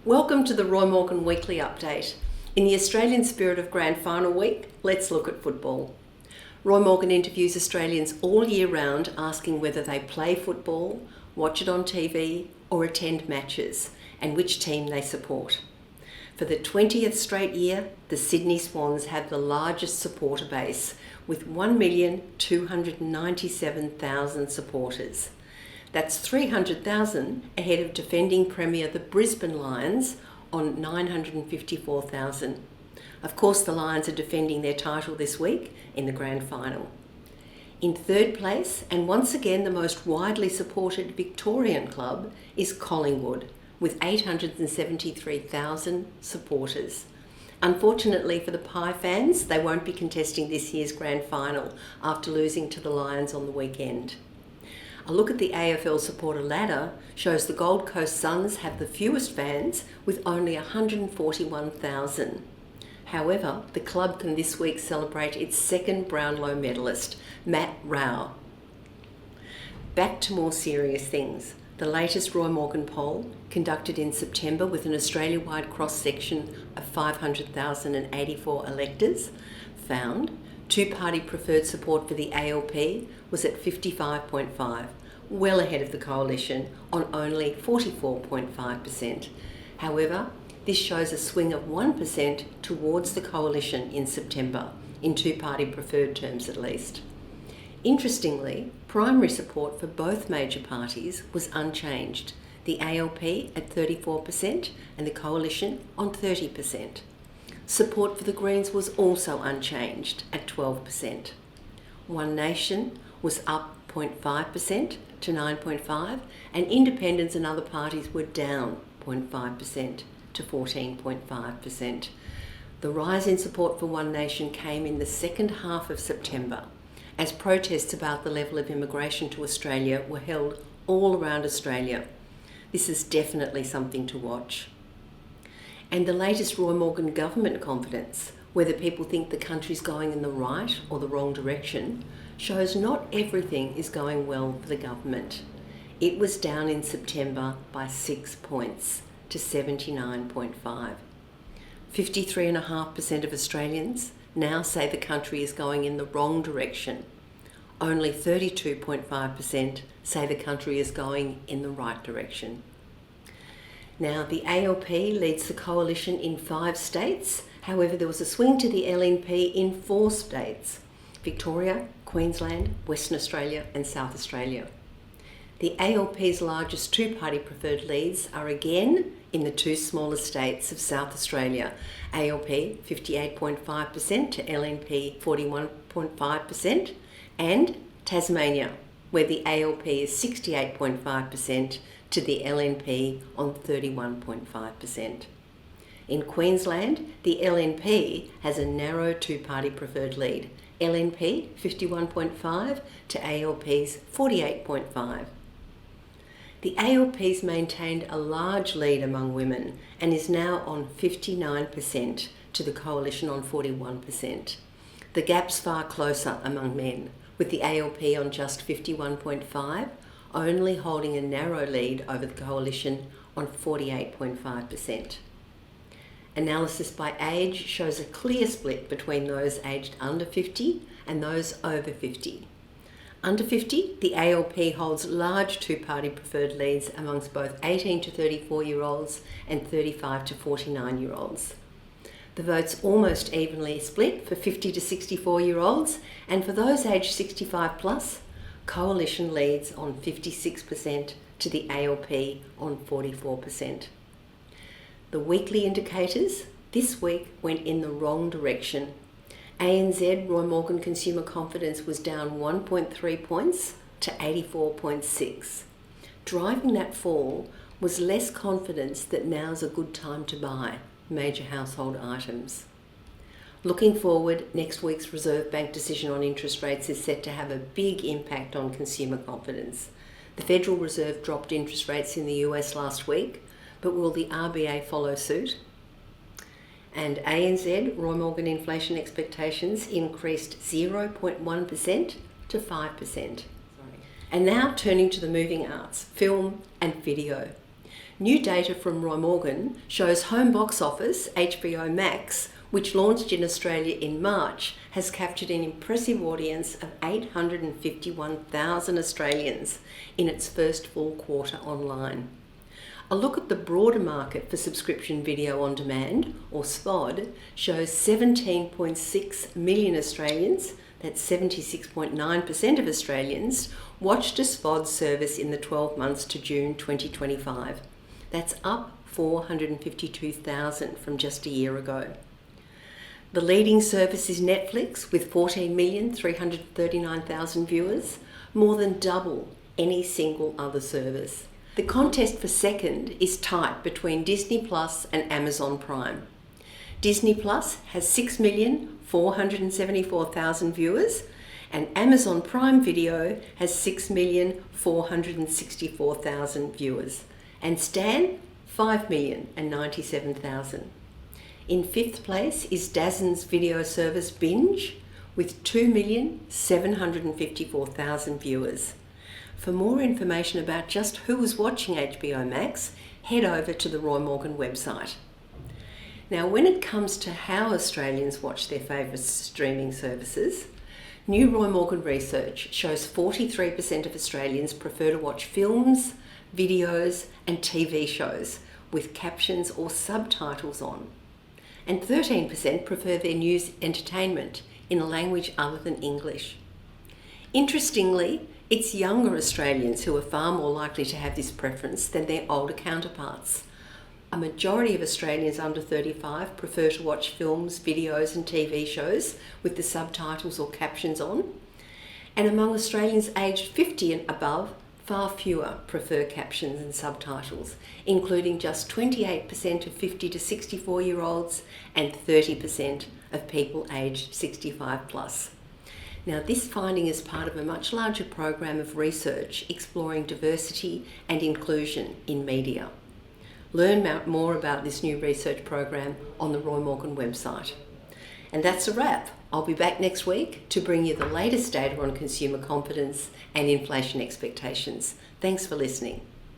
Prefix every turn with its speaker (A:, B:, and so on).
A: Welcome to the Roy Morgan Weekly Update. In the Australian spirit of Grand Final Week, let's look at football. Roy Morgan interviews Australians all year round, asking whether they play football, watch it on TV or attend matches, and which team they support. For the 20th straight year, the Sydney Swans have the largest supporter base, with 1,297,000 supporters. That's 300,000 ahead of defending Premier the Brisbane Lions on 954,000. Of course, the Lions are defending their title this week in the Grand Final. In third place, and once again the most widely supported Victorian club, is Collingwood, with 873,000 supporters. Unfortunately for the Pie fans, they won't be contesting this year's Grand Final after losing to the Lions on the weekend. A look at the AFL supporter ladder shows the Gold Coast Suns have the fewest fans with only 141,000. However, the club can this week celebrate its second Brownlow medalist, Matt Rowell. Back to more serious things. The latest Roy Morgan poll, conducted in September with an Australia-wide cross-section of 500,084 electors, found two-party preferred support for the ALP was at 55.5, well ahead of the coalition on only 44.5%. However, this shows a swing of 1% towards the coalition in September, in two-party preferred terms at least. Interestingly, primary support for both major parties was unchanged, the ALP at 34% and the coalition on 30%. Support for the Greens was also unchanged at 12%. One Nation was up 0.5% to 9.5%, and independents and other parties were down 0.5% to 14.5%. The rise in support for One Nation came in the second half of September, as protests about the level of immigration to Australia were held all around Australia. This is definitely something to watch. And the latest Roy Morgan government confidence, whether people think the country's going in the right or the wrong direction, shows not everything is going well for the government. It was down in September by 6 points to 79.5. 53.5% of Australians now say the country is going in the wrong direction. Only 32.5% say the country is going in the right direction. Now, the ALP leads the coalition in 5 states. However, there was a swing to the LNP in 4 states: Victoria, Queensland, Western Australia and South Australia. The ALP's largest two-party preferred leads are again in the 2 smaller states of South Australia, ALP 58.5% to LNP 41.5%, and Tasmania, where the ALP is 68.5% to the LNP on 31.5%. In Queensland, the LNP has a narrow two-party preferred lead, LNP 51.5 to ALP's 48.5. The ALP's maintained a large lead among women and is now on 59% to the coalition on 41%. The gap's far closer among men, with the ALP on just 51.5, only holding a narrow lead over the coalition on 48.5%. Analysis by age shows a clear split between those aged under 50 and those over 50. Under 50, the ALP holds large two-party preferred leads amongst both 18 to 34-year-olds and 35 to 49-year-olds. The vote's almost evenly split for 50 to 64-year-olds, and for those aged 65 plus, coalition leads on 56% to the ALP on 44%. The weekly indicators this week went in the wrong direction. ANZ Roy Morgan consumer confidence was down 1.3 points to 84.6. Driving that fall was less confidence that now's a good time to buy major household items. Looking forward, next week's Reserve Bank decision on interest rates is set to have a big impact on consumer confidence. The Federal Reserve dropped interest rates in the US last week, but will the RBA follow suit? And ANZ Roy Morgan inflation expectations increased 0.1% to 5%. And now turning to the moving arts, film and video. New data from Roy Morgan shows home box office, HBO Max, which launched in Australia in March, has captured an impressive audience of 851,000 Australians in its first full quarter online. A look at the broader market for subscription video on demand, or SVOD, shows 17.6 million Australians, that's 76.9% of Australians, watched a SVOD service in the 12 months to June 2025. That's up 452,000 from just a year ago. The leading service is Netflix with 14,339,000 viewers, more than double any single other service. The contest for second is tight between Disney Plus and Amazon Prime. Disney Plus has 6,474,000 viewers, and Amazon Prime Video has 6,464,000 viewers, and Stan 5,097,000. In fifth place is DAZN's video service Binge with 2,754,000 viewers. For more information about just who was watching HBO Max, head over to the Roy Morgan website. Now, when it comes to how Australians watch their favourite streaming services, new Roy Morgan research shows 43% of Australians prefer to watch films, videos and TV shows with captions or subtitles on. And 13% prefer their news entertainment in a language other than English. Interestingly, it's younger Australians who are far more likely to have this preference than their older counterparts. A majority of Australians under 35 prefer to watch films, videos and TV shows with the subtitles or captions on. And among Australians aged 50 and above, far fewer prefer captions and subtitles, including just 28% of 50 to 64-year-olds and 30% of people aged 65 plus. Now, this finding is part of a much larger program of research exploring diversity and inclusion in media. Learn more about this new research program on the Roy Morgan website. And that's a wrap. I'll be back next week to bring you the latest data on consumer confidence and inflation expectations. Thanks for listening.